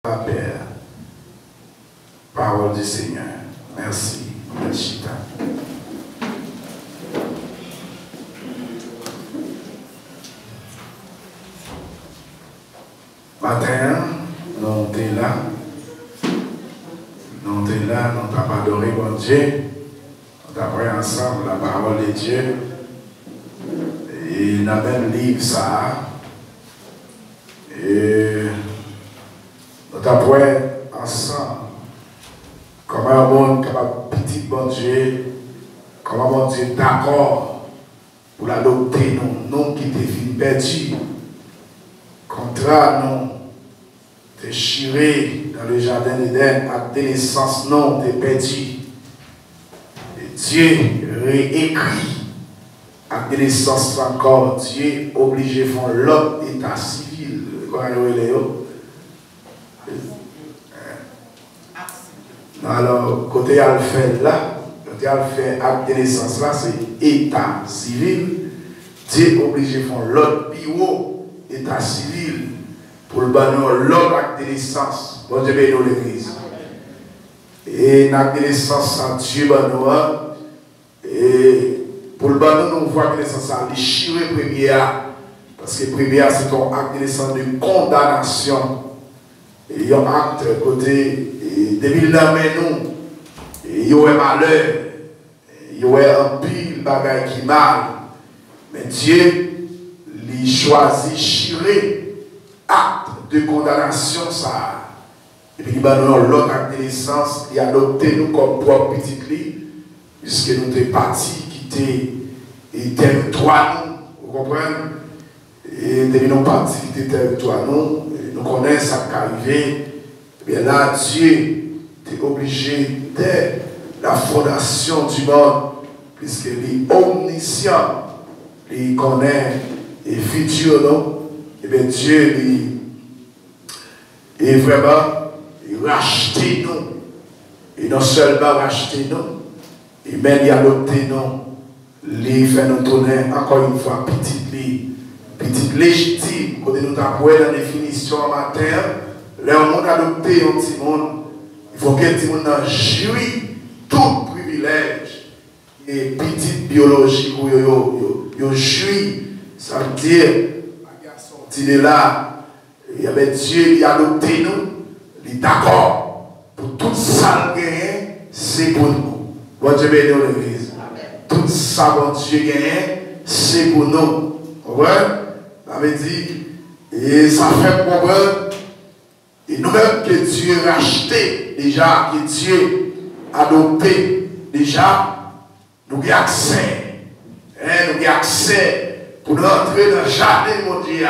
Père, parole du Seigneur. Merci. Merci. Matin, nous sommes là. Nous sommes là, nous avons adoré mon Dieu. Nous avons pris ensemble la parole de Dieu. Et dans le même livre, ça. Et nous avons pris ensemble comment un monde capable petit bon Dieu, comment bon Dieu d'accord pour l'adopter, nous qui te perdu. Contrat, nous déchiré dans le jardin d'Éden, à des naissances, non, t'es perdu. Et Dieu réécrit à des naissances encore. Dieu obligé de faire l'autre état civil. Alors, côté Alpha là, côté Alpha acte de naissance là, c'est état civil. Dieu obligé de faire l'autre bureau, état civil, pour le bannir l'autre acte de naissance. Bon Dieu bénit l'église. Et l'acte de naissance, Dieu bannir. Et pour le bannir, nous voyons que naissance a déchiré première. Parce que première, c'est un acte de naissance de condamnation. Et il y a un acte côté. Depuis là, nous, il y a un malheur, il y a un pile bagaille qui mal. Mais Dieu, il choisit chirer acte de condamnation, ça. Et puis, il a l'autre acte de naissance, il a adopté nous comme propre petit lit, puisque nous sommes partis, quitter le territoire, nous, vous comprenez? Et depuis nous partis, quitter le territoire, nous connaissons ce qui est arrivé. Bien là, Dieu est obligé dès la fondation du monde, puisqu'il est omniscient, il connaît les futurs, non? Et bien Dieu est vraiment racheté nous. Et non seulement racheté nous, et même il a adopté nous. Il fait nous tourner encore une fois petite légitime, quand nous avons la définition en matin. Là, on a adopté un petit monde. Il faut que le petit monde jouisse tout privilège et petite biologie où il jouit. Ça veut dire, il est là, il y avait Dieu, il a adopté nous, il est d'accord pour tout ça gagné, c'est pour nous. Bon Dieu bénit l'église. Tout ça, bon Dieu gagné, c'est pour nous. Vous voyez? Ça veut dire, et ça fait comprendre. Et nous-mêmes que Dieu a racheté déjà, que Dieu a adopté déjà, nous avons accès. Nous avons accès pour rentrer dans le jardin de Dieu.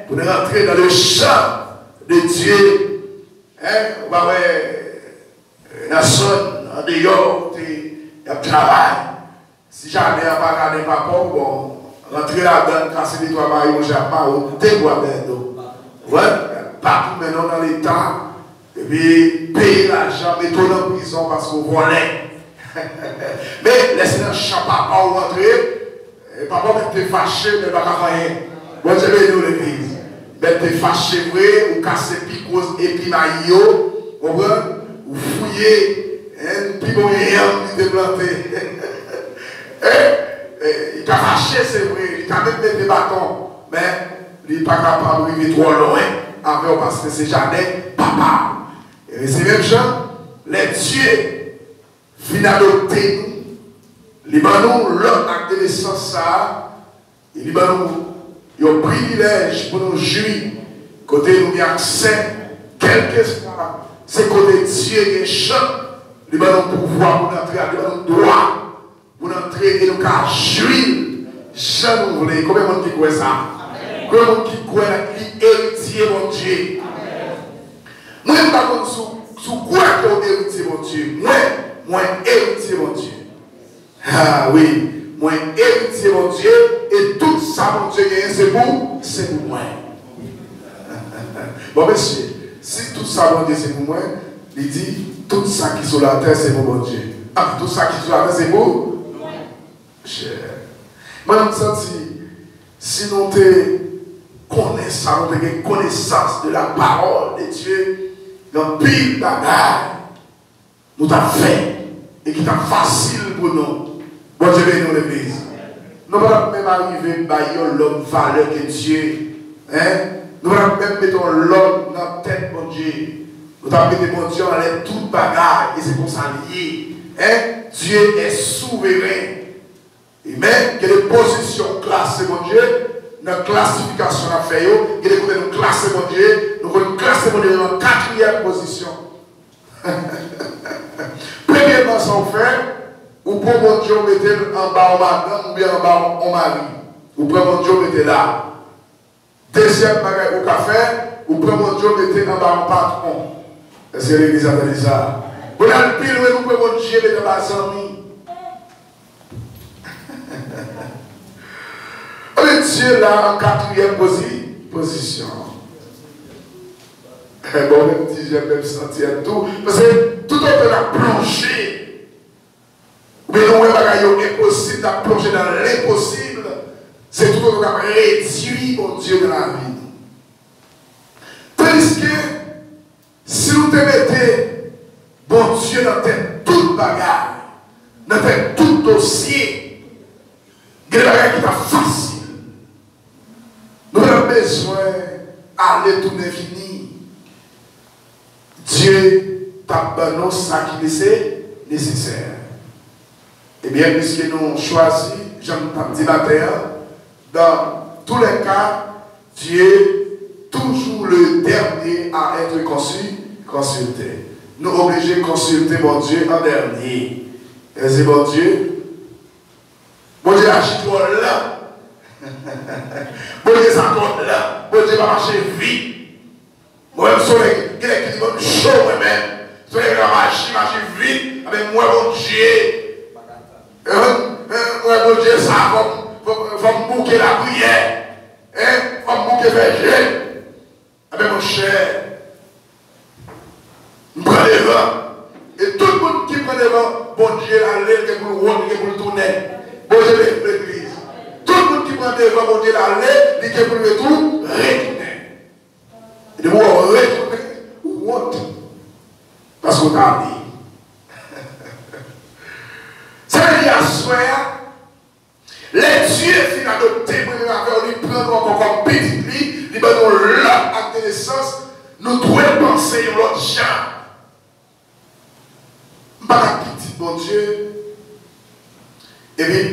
Pour rentrer dans le champ de Dieu. On va voir la sonne en dehors, il y a travail. Si jamais on va regarder papa, bon, rentrer là-dedans, casser les toits maillots au Japon, on déboire d'eau. Partout maintenant dans l'État, et puis payer l'argent, mettre en prison parce qu'on volait. Mais laissez un champ papa ou rentrer, papa va te fâché, mais pas rien. Bon Dieu bénit l'église. Mais te fâché vrai, ou casser picos et puis maillot, ou fouiller, puis bon rien, puis déplanter. Il t'a fâché, c'est vrai, il t'a même mis des bâtons, mais il n'est pas capable d'arriver trop loin. Avec parce que c'est jamais papa. Et c'est même gens, les dieux viennent adopter nous. Les banons, l'autre acte de naissance, ça, et les banons, ils ont privilège pour nous jouir. Côté nous avons accès, quel que soit, c'est côté Dieu qui est champ. Les banons pouvoir pour entrer, les banons droit pour entrer et nous avons jouir. Jamais vous voulez, combien de monde qui croit ça? Combien de monde qui croit héritier mon Dieu. Moi, je ne sais pas sous quoi tu es héritier mon Dieu. Moi, héritier mon Dieu. Ah oui, moi, héritier mon Dieu. Et tout ça, mon Dieu, c'est pour moi. Bon, monsieur, si tout ça, mon Dieu, c'est pour moi, il dit, tout ça qui est sur la terre, c'est pour mon Dieu. Ah, tout ça qui est sur la terre, c'est pour moi. Cher. Moi, je me sens si nous t'es connaissance de la parole de Dieu, dans pile bagaille, nous t'a fait et qui t'a facile pour nous. Bon Dieu bénit l'église. Nous ne pouvons pas même arriver à l'homme valeur que Dieu. Nous ne pouvons pas même mettre l'homme dans la tête, mon Dieu. Nous avons mis mon Dieu dans toute bagaille et c'est pour ça lié. Dieu est souverain. Et même qu'il y a des positions classées, mon Dieu, dans la classification à faire, il y a des côtés nous classer, mon Dieu, nous allons classer, mon Dieu, dans la 4e position. Premièrement, ça on fait, ou pour mon Dieu, mettez en bas en madame, ou bien en bas en mari. Ou pour mon Dieu, mettez là. Deuxième bagage au café, ou pour mon Dieu, mettez en bas en patron. C'est l'église à ça. Vous avez le pile, nous pour mon Dieu, mettez en bas en ami. Dieu là en 4e position. Bon, même si j'ai même senti tout, parce que tout le monde a plongé. Mais nous, il est impossible de plonger dans l'impossible. C'est tout le monde qui a réduit mon Dieu dans la vie. Tandis que si nous te mettez bon Dieu dans toute bagarre, dans tout dossier, il y a des bagages qui sont faciles. Nous avons besoin d'aller tout l'infini. Dieu t'a donné ça qui est nécessaire. Eh bien, puisque nous avons choisi, j'aime dit la terre, dans tous les cas, Dieu est toujours le dernier à être consulté. Nous sommes obligés de consulter mon Dieu en dernier. Et c'est mon Dieu. Mon Dieu agit pour là. Bon Dieu s'accorde là, bon Dieu va marcher vite. Moi-même, soleil, il est chaud moi-même. Soleil va marcher vite. Avec moi, mon Dieu. Mon Dieu, ça va me bouquer la prière. Va me bouquer verger. Avec mon cher. Je prends les vents. Et tout le monde qui prend les vents, bon Dieu, allez, que vous le tournez. Bon Dieu, l'église. Tout le monde qui prend des vents, mon Dieu, l'aller, il est pour le tout, retourner. Et de vous retourner, what? Parce qu'on t'a dit. Ça veut dire à soi, les dieux finissent d'adopter, pour lui prendre encore comme petit lit, lui donner l'autre adolescence, nous devons penser à l'autre genre. Pas petit, mon Dieu. Et puis,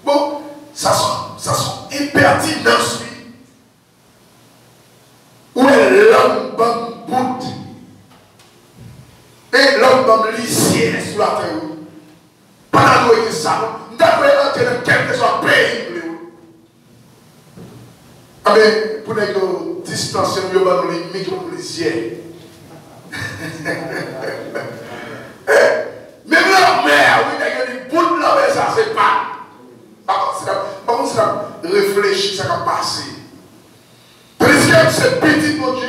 bon, ça sont impertinence, oui. Où est l'homme bon bout? Et l'homme bon lycée sur la terre. Pendant que ça, nous devons entrer dans quel que soit pays. Ah mais, pour nous distancer, nous devons les micro-policiers. Même la mère, oui, il y a des bouts de la mer, ça, c'est pas. Par contre, ça réfléchit, ça va passer. Parce que c'est petit, mon Dieu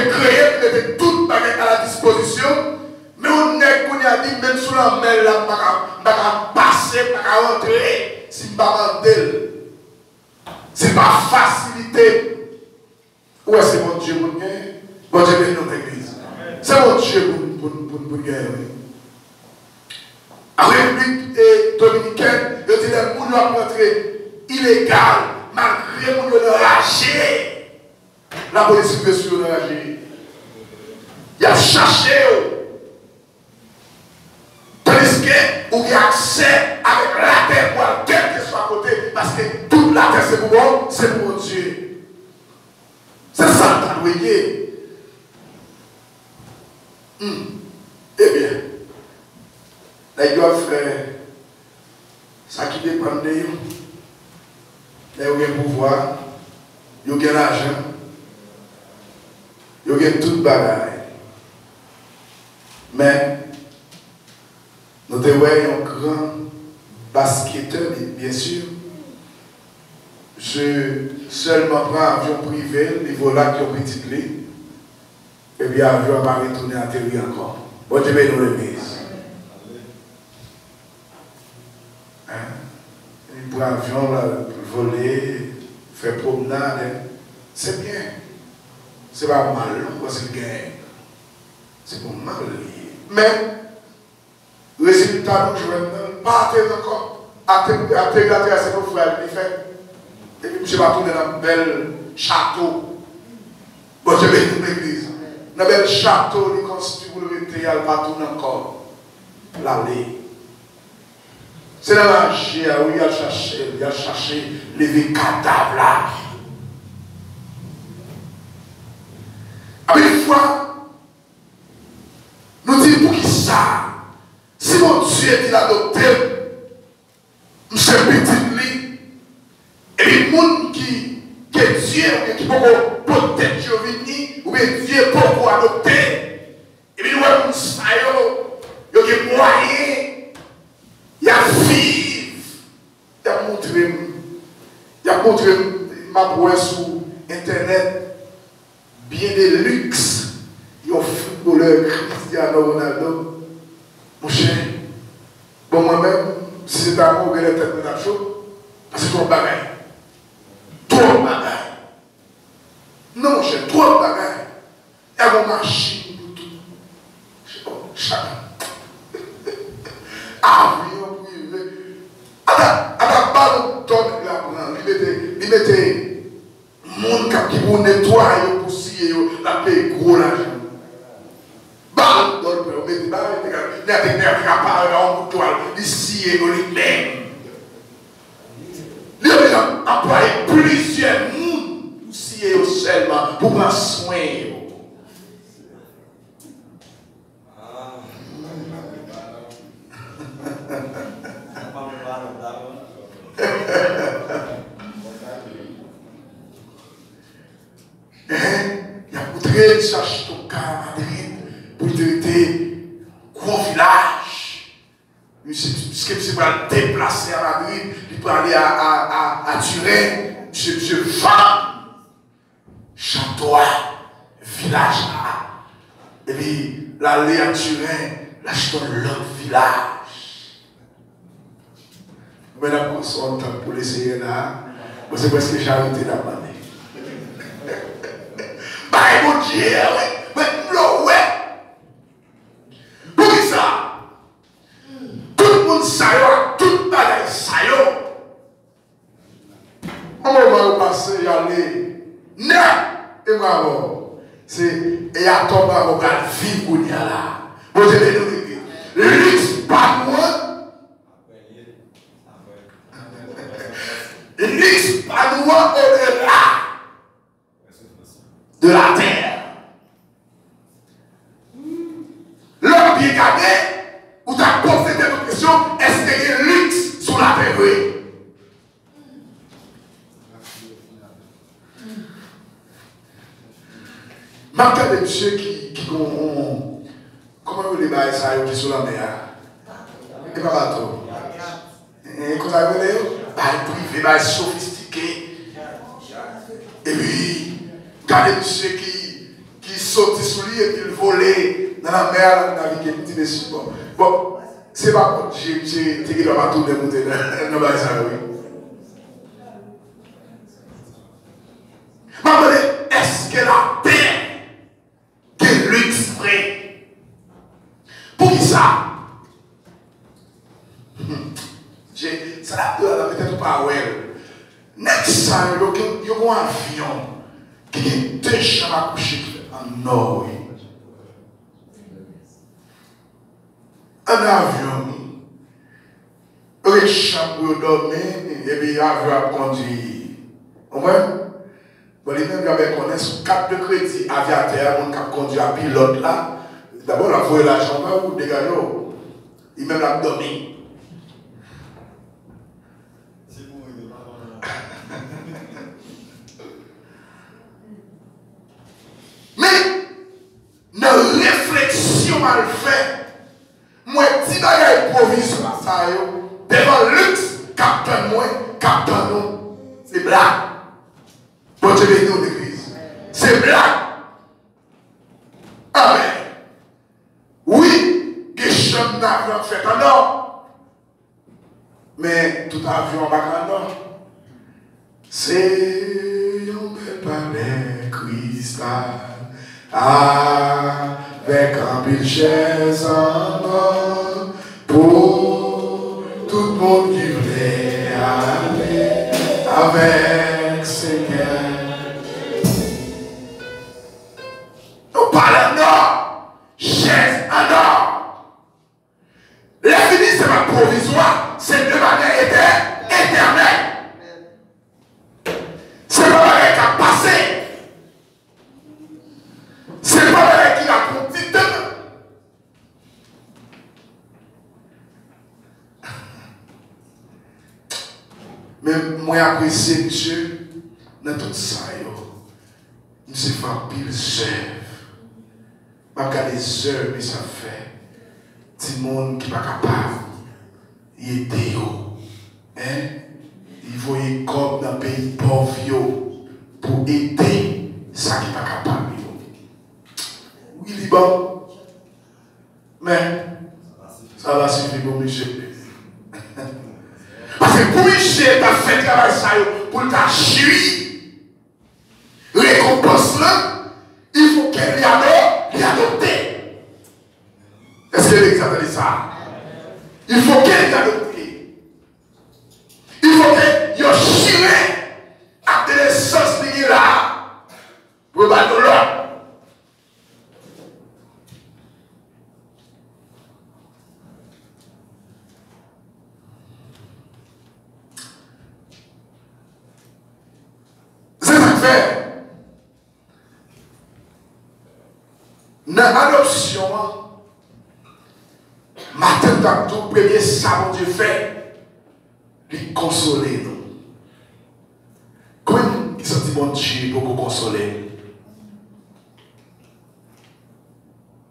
créé, il était tout à la disposition, mais on est qu'on a dit, même sous la mer, là, on va passer, on va rentrer, si on va rentrer. C'est pas facilité. Où est-ce que mon Dieu, mon Dieu, est notre église? C'est mon Dieu pour gagner. En République dominicaine, il dit que les gens doivent rentrer illégal, malgré les gens de rager. La police veut sur le rager. Il a cherché. Tandis que vous avez accès avec la terre, ou quel que soit à côté, parce que toute la terre c'est pour moi, c'est pour Dieu. C'est ça que vous voyez. Eh bien, les doivent faire ça qui dépend de eux. Ils ont le pouvoir, ils ont l'argent, ils ont toute bagaille. Mais nous devons un grand basketteur, bien sûr. Je seulement prends un avion privé, niveau là qui ont petit clé. Et puis l'avion va retourner à terre encore. Bon Dieu bénisse l'église. Il prend l'avion, voler, faire promenade, c'est bien. C'est pas mal, parce que c'est pas mal. Mais, résultat, nous jouons, pas encore. Intégrer à ses frères, il fait. Et puis, je vais tourner dans un bel château. Bon, je vais dans l'église. Dans un bel château, il constitue pour le métier, il va tourner encore. L'allée. C'est dans la magie où il a cherché les cadavres là. Une fois, nous disons pour qui ça? Si mon Dieu est adopté, monsieur petit lui, et puis le monde qui est Dieu, qui peut peut-être Dieu venir, ou bien Dieu peut adopter, et puis nous avons ça, il y a des moyens. Il y a vivre, il a montré ma boîte sur internet, bien des luxe, il y a un footballeur Cristiano Ronaldo, mon cher, bon moi-même, si c'est à moi, je vais être dans la chose, parce que c'est trop de bagaille. Trop de bagaille. Non, mon cher, trop de bagaille. Il y a une machine pour tout. Chaque. Avion privé. À la balle, il mettait monde qui vous nettoie, pour scier, la paix gros l'argent. Balle, on met des balles, il y a des nerfs qui apparaissent en toile, il scie lui-même. Il a employé plusieurs mondes pour scier seulement, pour prendre soin. Il y a poutré chercher ton cas à Madrid pour traiter gros village. Puisque c'est pour le déplacer à Madrid, il peut aller à Turin, monsieur Jean, château, village là. Et puis, l'aller à Turin, l'acheter l'autre village. Mais la personne pour l'essayer là, c'est parce que j'ai arrêté la manée. Bah, mon Dieu, mais non, ouais. Pour qui ça? Tout le monde sait, tout le monde sait. On va passer, y aller. Non, et moi, c'est, et à tomber, on va vivre où il y a là. Vous avez dit, luxe, pas moi. Luxe, pas moi, au-delà de la terre. L'homme bien gardé, ou t'as posé des questions, est-ce qu'il y a un luxe sur la terre? Marquez des monsieur qui ont. Comment vous les baillez ça, qui sont sur la mer? Et pas bateau. Et quand vous avez bail privé, bail sophistiqué. Et puis, regardez monsieur qui saute sur lui et puis volait dans la mer, naviguer petit dessus. Bon, c'est pas bon. J'ai tiré dans ma tour de monter dans le bail ça, oui. Maman, est-ce que la terre que luxe vrai? Pour qui ça? Ça l'a peut-être pas ouais. Next time, il y a un avion qui a deux chambres à coucher en or. Un avion, une chambre pour dormir et puis l'avion a conduit. Au moins, les mêmes qui connaissent 4 de crédit aviateur, on a conduit un pilote là. D'abord, la voie la chambre ou dégager. Il même l'a dormi. Mais, dans la réflexion mal faite, moi, si bagaille provisoire, ça devant luxe, captain moi, captain nous, c'est blague. Bon, je vais nous l'église. C'est blague. Amen. Oui, des chambres d'avion fait en or. Mais tout avion en bas en or. C'est un bel palais cristal avec un pile chaise en or pour tout le monde qui voulait aller avec Seigneur. Nous parlons d'or, chaise en or. L'infini, c'est pas provisoire, c'est de manière éternelle. C'est pas vrai qui a passé. C'est pas vrai qui a compté demain. Mais moi, apprécié, monsieur, dans tout ça, je sais pas pile chef. Je regarde les heures que ça fait. Petit monde qui n'est pas capable d'aider. Il faut y comme dans le pays pauvre pour aider ça qui n'est pas capable. Oui, Liban. Mais ça va suffire pour Michel. Parce que pour Michel, tu as fait travail ça pour t'acheter. Récompense là, il faut qu'elle l'y adopte. Est-ce que l'exemple dit ça? Il faut qu'elle l'y adopte. Il faut que yo chire à l'essence de là pour battre l'autre. C'est ça que fait. Dans l'adoption, matin dans tout premier ça mon Dieu fait. Lui consoler nous. Comment il sentit bon Dieu pour nous consoler?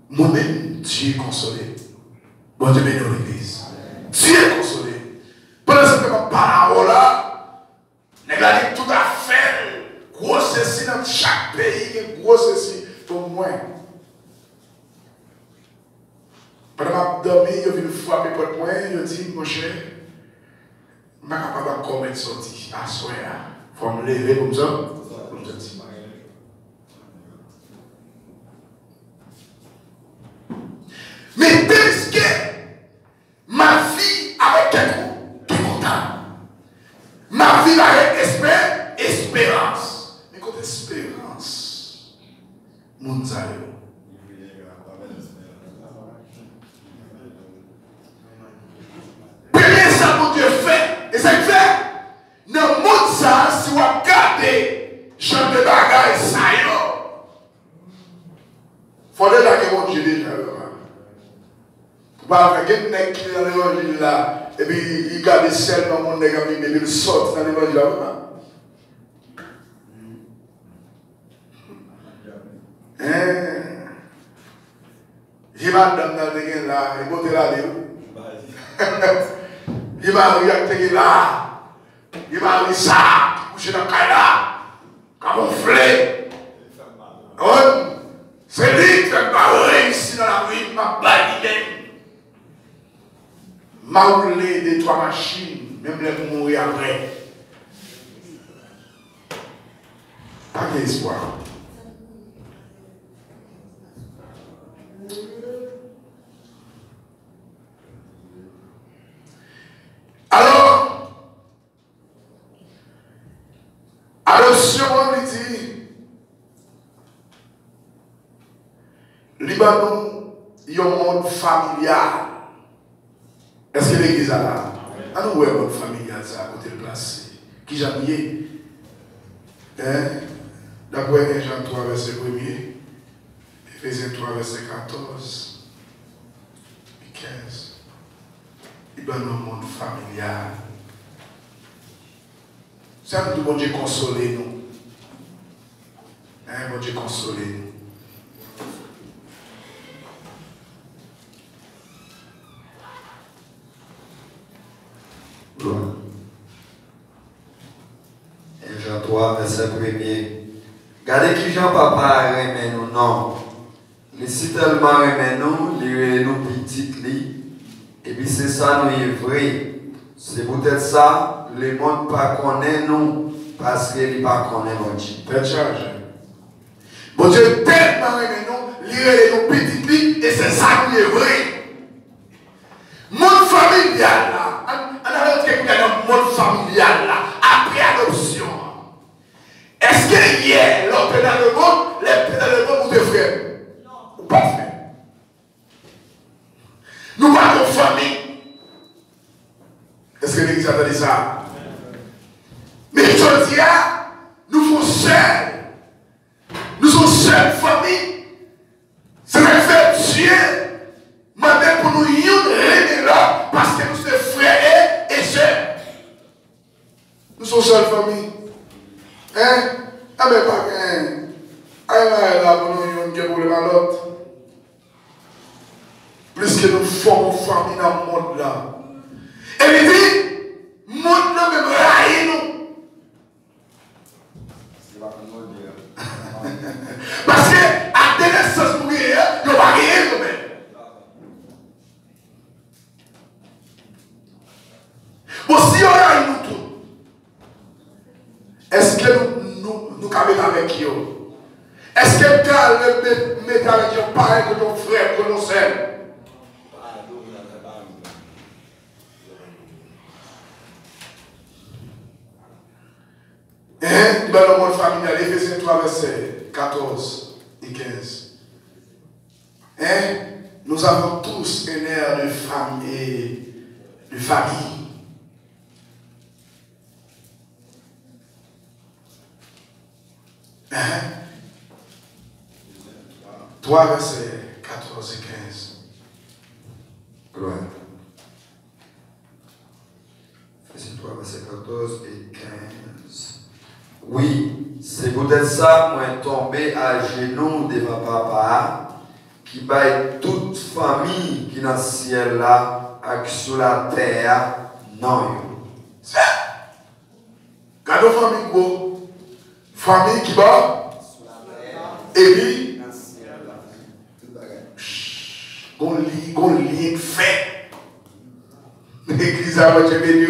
Moi-même, Dieu est consolé. Bon Dieu bénit l'église. Dieu est consolé. Pendant ce temps, parole là, nous avons tout à fait. Gros ceci dans chaque pays, gros ceci pour moi. Pendant que je dormi, je viens frapper pour moi, je dis, mon cher, je ne suis pas capable de commettre sortie. À soi, il faut me lever comme ça. Comme je dis. Mais parce que ma vie avec quelqu'un qui est content. Ma vie avec espérance. Mais quand espérance, mon zayo. Premier ça mon Dieu fait, et c'est fait. Dans le monde ça, si vous regardez, je ne bagaille ça yo. Faudrait là que mon Dieu déjà. Pas faire quelqu'un qui est dans l'évangile là, et puis il garde seul dans le monde, et il sort dans l'évangile là. Il m'a donné là, il m'a dit là, il m'a dit là, il m'a dit ça, couché dans le caille là, camouflé. C'est lui qui a réussi dans la vie, m'a baillé. M'a roulé des trois machines, même les mourir après. Pas d'espoir. Alors, adoption, on dit, Libanon, il y a un monde familial. Est-ce que l'église a là? Ah nous, ouais, monde familial, ça, à côté de place. Qui j'aime bien? D'après 1 Jean 3, verset 1er, Ephésiens 3, verset 14 et 15. Il doit nous un monde familial. Ça nous bon Dieu consoler nous. Bon Dieu consoler nous. Jean 3, verset 1er. Gardez qui Jean papa remet nous, non. Les si tellement remet nous, les nous petit li. Et puis c'est ça, nous est vrai. C'est peut-être ça, le monde pas connaît nous. Parce qu'il n'est pas qu'on est bon Dieu. Tête chargée. Bon Dieu tellement aimé nous, lire nos petites vies, et c'est ça qui est vrai. Mon familial là, on a quelqu'un dans le monde familial là, après adoption. Est-ce que hier, l'autre dans le monde, les dans le monde ou tes frères? Non. Ou pas frère? Nous pas de famille. Est-ce que l'Église a dit ça? Mais je dis, nous sommes seuls. Nous sommes seuls famille. C'est le fait Dieu m'a dit pour nous réunir là parce que nous sommes frères et sœurs. Nous sommes seuls famille. Hein? Ah mais pas qu'un. Ah là pour nous réunir pour le l'autre. Plus que nous formons famille dans le monde là. Et il dit, le monde là même raille nous. Parce que à la naissance pour gagner, il n'y a pas rien quand même. Bon, si on a nous tout, est-ce que nous cabons avec eux? Est-ce que nous mettons avec eux pareil que nos frères, que nos sœurs? Dans le monde familial, Éphésiens 3, versets 14 et 15. Nous avons tous un air de famille. De famille. 3, versets 14 et 15. Gloire. Éphésiens 3, versets 14 et 15. Oui, c'est peut-être ça, moi, tombé à genoux devant papa, qui baille toute famille qui est dans le ciel là, et sur la terre, non. Ça. Quand nos familles beau, famille qui bat, et puis, on lit fait. L'église a votre béni.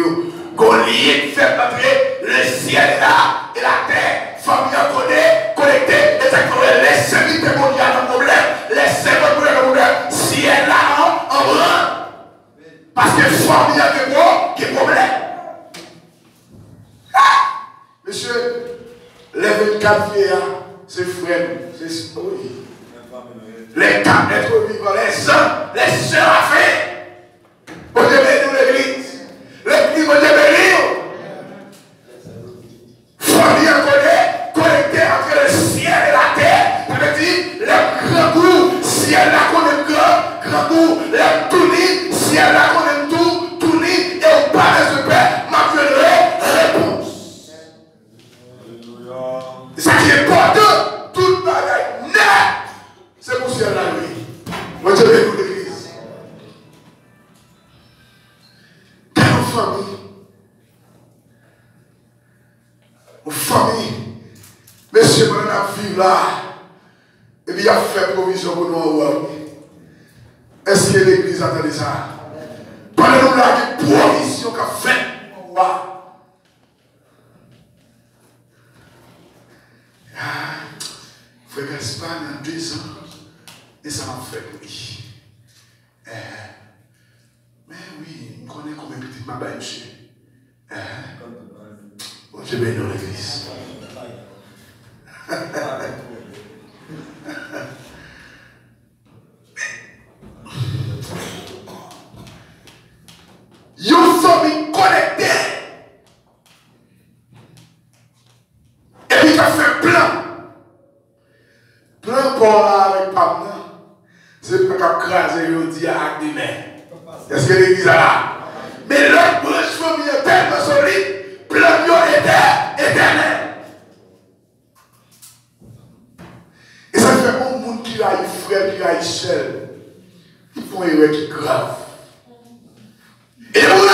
On lit fait parce que le ciel est là. Et la terre, famille en connaît, connectée, les services mondiales dans le problème, les services dans le problème, si elle est là, en rang. Parce que famille a des mots qui est problème. Ah! Monsieur, les 24 vieillards, c'est frère, c'est oui. Les 4 êtres vivants, les sœurs à faire. Vous devez nous l'église. L'église, vous devez lire. Famille en connaît, connectée entre le ciel et la terre. Ça veut dire, le grand goût, ciel là connaît grand goût, le tout ciel là connaît tout et au palais de paix, m'a donné réponse. C'est ça qui est important, tout bagaille net, c'est pour ciel là, lui. Moi, je vais nous l'église. Dans nos familles, famille, monsieur, on a vivre là, et puis il a fait provision pour nous. Est-ce que l'église a entendu ça? Parlez-nous là de provision qu'a fait pour nous. Frère Gaspard, il y a 2 ans, et ça m'a fait pour lui. Mais oui, on connaît combien de petites ma baille, monsieur. Bon, je vais dans l'église. Une famille connectée. Et puis tu as fait plein. Plein pour là avec Pamela. C'est pas qu'à craser le dia avec des mains. Est-ce que l'église est là? Mais l'autre branche famille est tellement solide. Plein de éternel. Et ça fait un monde qui a eu frère, qui a eu seul. Ils font une erreur qui est grave. Et vous là,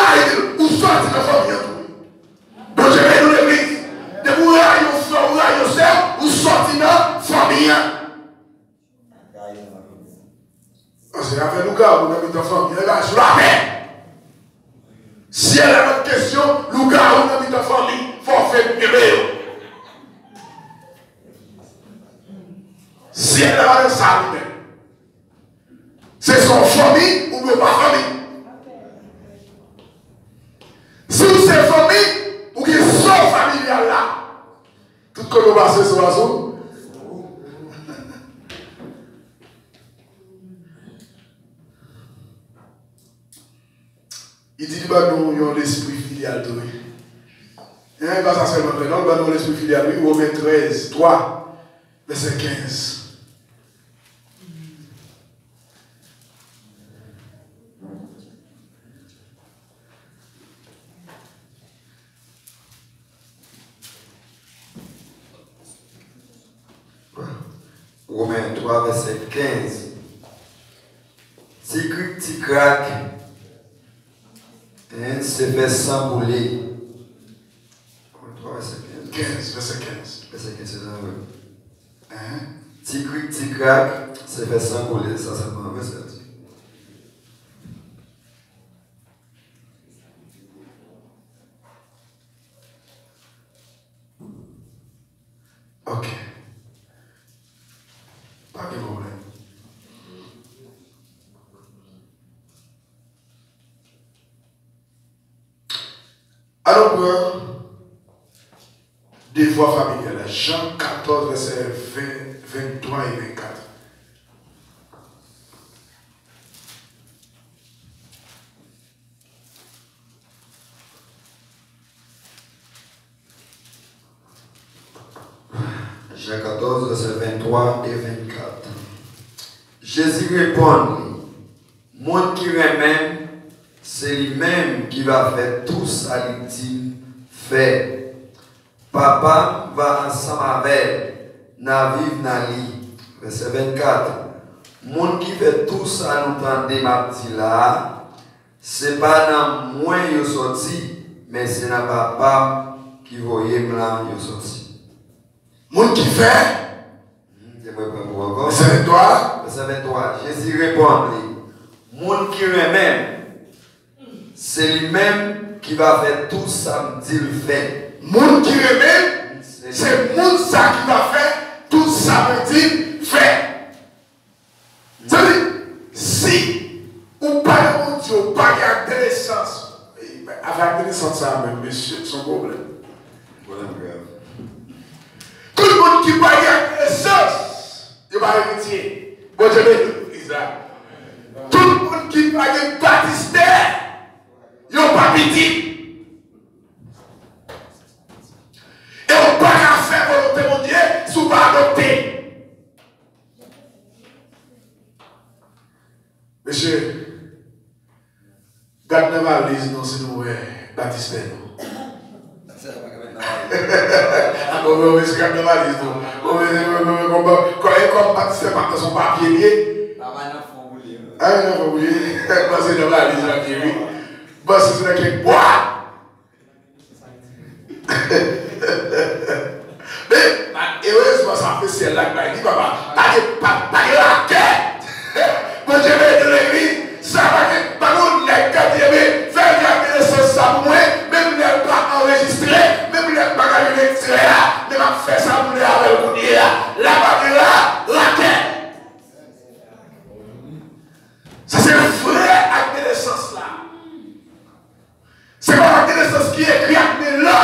vous sortez de la famille. Bon, je vais dans l'église. De vous là, vous sortez de la famille. C'est avec nous, gars, vous avez ta famille. Je la paix. Si elle a une question, Louga, on a mis ta famille, il faut faire bébé. ciel là, ça lui-même. C'est son famille ou bien pas famille. Si vous êtes famille, ou bien son familial là, tout ce que vous passez sur la zone. Il dit que nous avons l'esprit filial. Il n'y a pas ça seulement. Nous avons l'esprit filial. Oui, Romains 13, 3, verset 15. Romains 3, verset 15. Si craque, c'est fait s'embouler. 3, verset 15. Verset 15. Verset 15, c'est ça, oui. Si craque, c'est fait s'embouler. Ça, c'est pas un verset. Ok. Pas de problème. Alors, des voix familiales. Jean 14, verset 23 et 24. Jean 14, verset 23 et 24. Jésus répond, monde qui remet, c'est lui-même qui va faire tout ça, il dit, fait. Papa va ensemble avec, na vive na li. Verset 24. Monde qui fait tout ça, nous entendons ma dit là, c'est pas dans moi qui sorti, mais c'est dans papa qui voyait là qui sorti. Monde qui fait. Verset 23. Verset 23. Jésus répond, monde qui remet, c'est lui-même qui va faire tout ça, me dit le fait. Monde qui remet, c'est monde ça qui va faire tout ça, me dit fait. C'est-à-dire, si ou pas mon Dieu, pas garder l'essence, avec l'essence ça même, monsieur, son problème. Tout le monde qui va garder l'essence, il va héritier. Bon Dieu, tout le monde qui va garder baptistère, il n'a pas petit. Et on ne peut pas faire volonté mon Dieu si on pas adopter. Monsieur, garde la valise, non, c'est nous, baptistère. On va se garder la valise, non. Comme baptistère, par son papier lié. Ah, non, vous voyez, c'est la valise, la vie, oui. Bon, c'est là qui boit. Mais, heureusement, ça fait celle-là qui dit, papa, pas de raquette. Moi, je vais de l'église, ça va pas nous, les gars, faire garder le sens ça pour moi, même les pas enregistrés, même les pas enregistrés là, mais m'a fait ça pour les avec le coup là-bas, là, raquette. Ça, c'est le vrai acte de naissance là. C'est pas l'acte de naissance qui est écrit acte de là.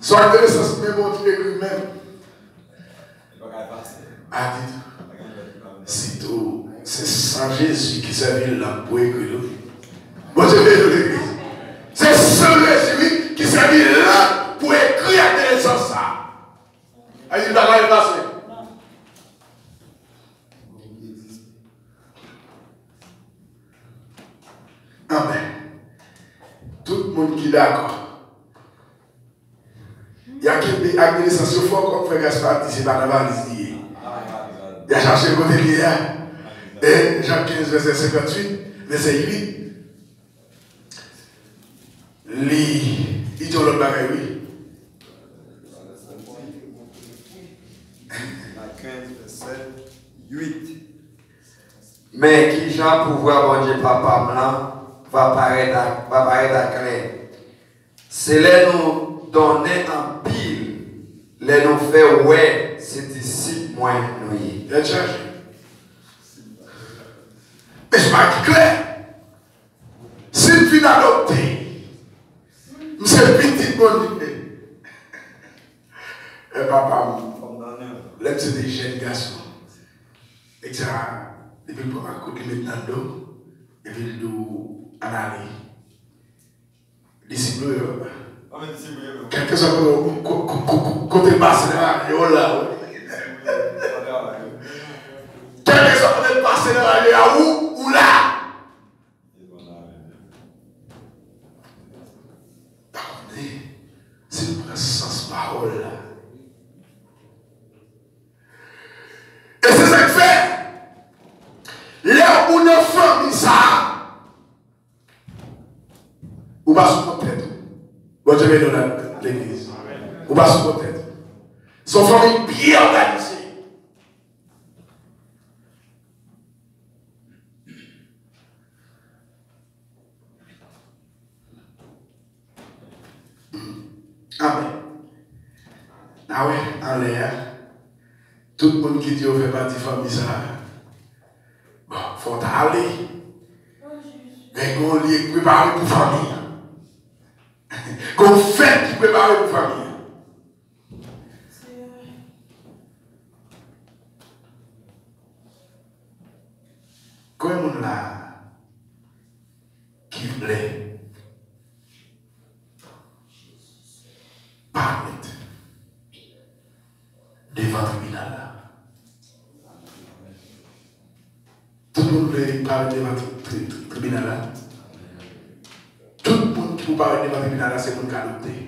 Son acte de naissance, même on dit écrit même. A dit, c'est tout. C'est sans Jésus qui servit là pour écrire. Bon, je vais de l'église. C'est sans Jésus qui servit là pour écrire acte de naissance ça. Il va pas y passer. Amen. Tout le monde qui est d'accord. Il y a quelques actes de naissance fort comme Frère Gaspard dit, c'est pas la valise liée. Il a cherché le côté lié. Et Jean 15, verset 58, verset 8. Il dit l'autre bagaille, oui. Mais qui Jean pouvoir bon Dieu papa blanc va paraître à clair. C'est les nous donner en pile, les nous faire ouais, c'est ici moi nous y. Il a changé. Mais je m'en clair. Si je suis adopté, je suis petit bon idée. Et papa, là c'est des jeunes garçons. Et ça, depuis le premier coup, il met dans le dos, et puis il doit analyser. Disciple, quelque chose côté basse, là, là. Quelque chose côté basse, là, où là. C'est une présence parole là. Et c'est ça que fait. Là où nos familles ça. Ou pas sous mon tête. Bon, je vais dans l'église. Ou pas sous mon tête. Son famille bien organisée. Amen. Ah ouais, en l'air. Tout le monde qui dit qu'on fait partie de la famille, ça. Bon, il faut aller. Mais qu'on lit préparé pour la famille. Qu'on fait qui prépare pour la famille. Comment on l'a qui voulait parler devant le tribunal. Tout le monde veut parler devant le tribunal. Tout le monde qui veut parler devant le tribunal, c'est pour le adopter.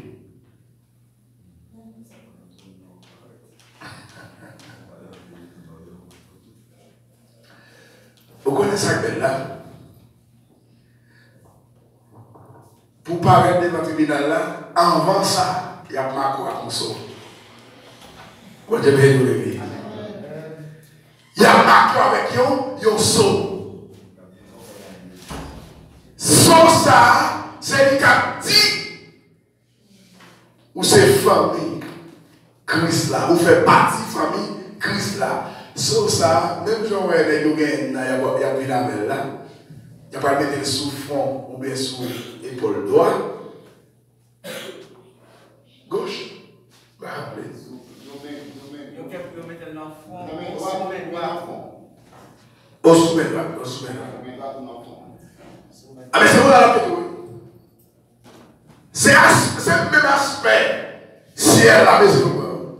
Vous connaissez ça là? Pour parler devant le tribunal là, avant ça, il y a Marco à Mousseau. Vous devez nous lever. Il y a Marco avec yon saut. Saut ça, c'est lui qui a dit, ou c'est famille Christ là, ou fait partie famille Christ là. Saut ça, même si on voit les gens, il y a pris la main là, il n'y a pas mettre sous front ou bien sous épaule droite. Gauche. Bah, appelez. Au sommet droit. Ah mais c'est bon là c'est le même aspect. Si elle a besoin.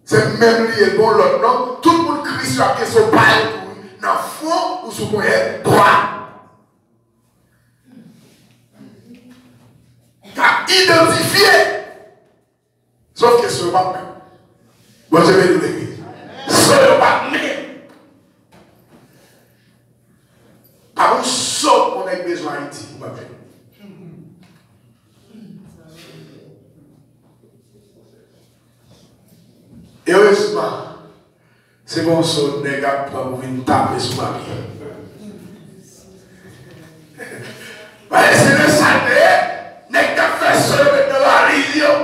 C'est même lié bon l'autre non. Tout le monde crie sur la question pareil pour lui. Dans le fond ou sous le droit. T'as identifié. Sauf que ce n'est pas même. Moi je vais nous l'église. Ce n'est pas même. Par un saut qu'on a besoin d'Haïti. Et heureusement, c'est bon saut n'est pas pour venir taper sur ma vie. C'est le salut, n'est pas fait seul de la religion.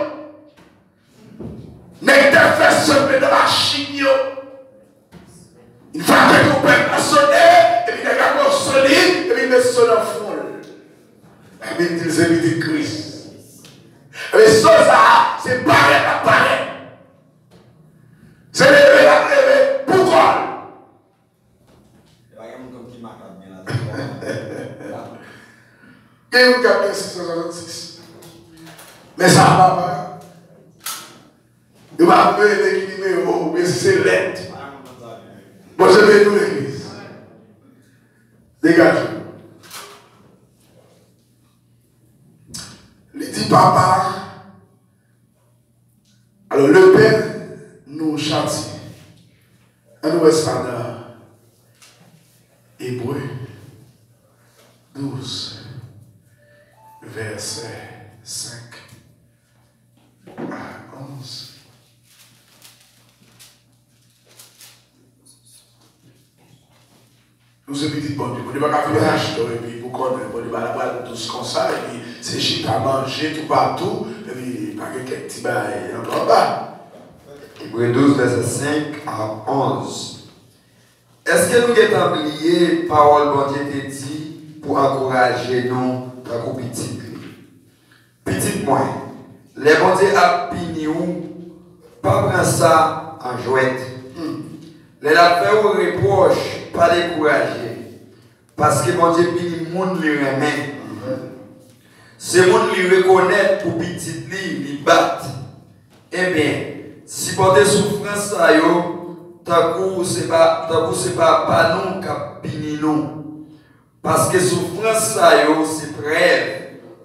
N'est pas fait seul de la chignon. Il faut que vous pouvez la sonner, et puis les gars sonner, et puis les sonner en fond. Et puis ils évitent Christ. Et ça, c'est pareil à pareil. C'est levé la levé, pourquoi? Il y a un cap 666. Mais ça va pas. Il va appeler les numéros, mais c'est lettre. Bon, je vais nous l'église. Dégage. Il dit papa. Alors le père nous châtie. Un nouveau standard. Hébreu 12, verset 5 à 11. Nous sommes petits bon Dieu. On ne va pas faire acheter et puis pour connaître. On ne va pas tous comme ça et puis c'est chita manger tout partout, et puis pas que quelques petits bails encore bas. Hébreux 12, verset 5 à 11. Est-ce que nous avons oublié parole bon Dieu te dit pour encourager nous dans le petit? Petit moins, les bon Dieu a pini ou, pas prendre ça en jouette. Les la fait ou reproche, pas décourager. Parce que bon Dieu pini moun li remet. C'est moun li reconnaître pour petit li bat. Eh bien, si bon Dieu souffrance ça yo, tant coup c'est pas nous qui pini nous. Parce que souffrance ça yo, c'est preuve.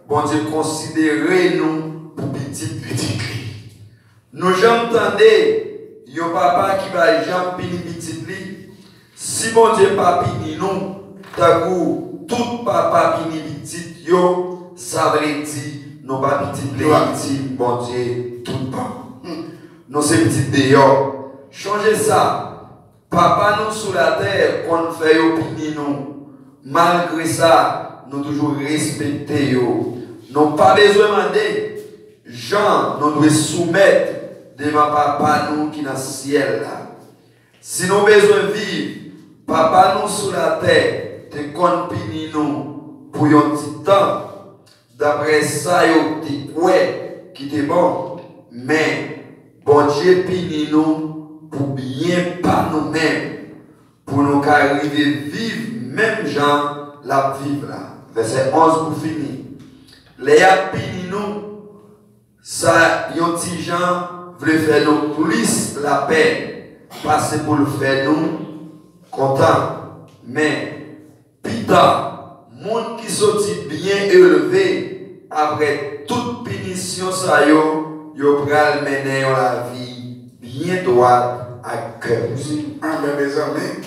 Bon Dieu considérer nous pour petit. Nous j'entendais, yon papa qui va jamais pini petit li. Si bon Dieu pas pini nous, tout papa pini petit yo, ça veut dire nous pas petit bon Dieu tout pas. Nous c'est petit dehors. Changez ça. Papa nous sur la terre qu'on fait yo pini nous. Malgré ça, nous toujours respecter yo. Nous pas besoin de demander. Jean, nous devons soumettre devant papa nous qui est dans le ciel là. Si nous besoin de vivre, papa nous sur la terre, te compte pini nous pour un petit temps. D'après ça, yo te ouais qui était bon. Mais bon Dieu pini nous pour bien pas nous-mêmes. Pour nous arriver vivre même gens la vivre là. Verset 11 pour finir. Les pini nous, ça, yon ti gens veulent faire nous plus la peine. Parce pour le faire nous content. Mais, pita, monde qui sortit bien élevé, après toute punition, ça yo pral mener la vie bien droite à cœur. Amen, mes amis.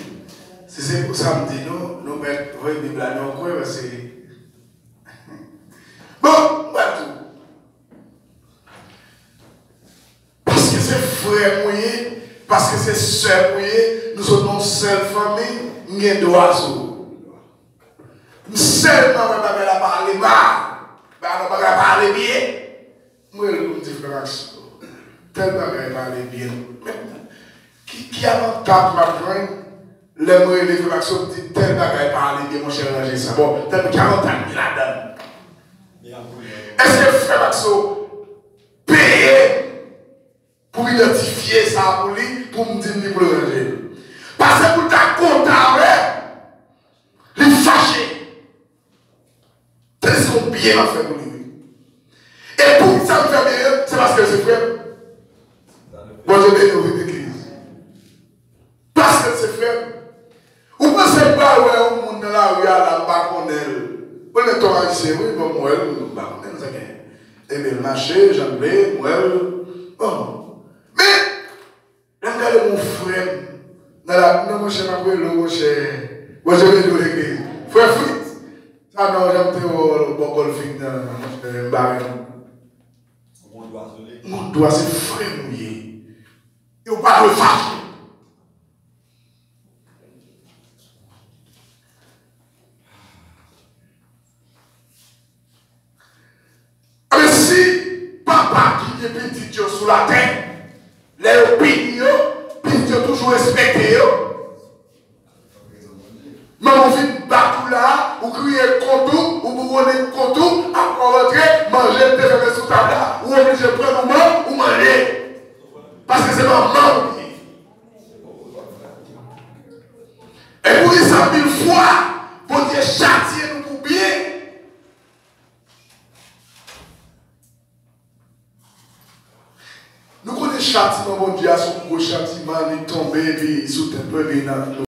Si c'est pour ça que nous mettons la Bible à nos coins, c'est. Bon, tout. Parce que c'est frère mouillé, parce que c'est soeur mouillé, nous sommes une seule famille, nous sommes d'oiseaux. Seulement, on va parler mal, on va parler bien. Moi, je me dis, frère, tellement on va parler bien. Qui a un temps pour apprendre, les mots et les frères dit tellement on va parler bien, mon cher Roger, ça. Bon, tellement 40 ans, il a donné. Est-ce que frère Maxo paye pour identifier ça pour lui, pour me dire qu'il peut ranger? Parce que pour ta compte il est fâché. C'est ce qu'on bien fait pour lui. Et pour ça me fait bien, c'est parce que c'est frère. Bon, je vais nous l'église. Parce que c'est frère. Vous pensez pas où est le monde là où il y a la baconnelle? On est en ici, oui, bon, moi, et bien, le marché, j'en ai, moi, bon. Mais, regardez mon frère, dans mon cher, mon cher, moi, je vais nous l'église. Frère Fritz, ça, non, j'aime au bon golfing dans le baril. Mon doigt, c'est frère mouillé. Et on parle de fâche. Mais si papa qui est petit sous la terre, les opinions, petit toujours respecté. Mais on vient battre là, ou crier contour, ou vous voulez contour, après rentrer, manger, défendre sous table là, ou obligé de prendre une main, ou manger. Parce que c'est maman. Et pour dire ça 1000 fois, pour dire châtier nous pour bien. Nous connaissons châtiment, mon Dieu, son gros châtiment, il est tombé, puis sous tes peu,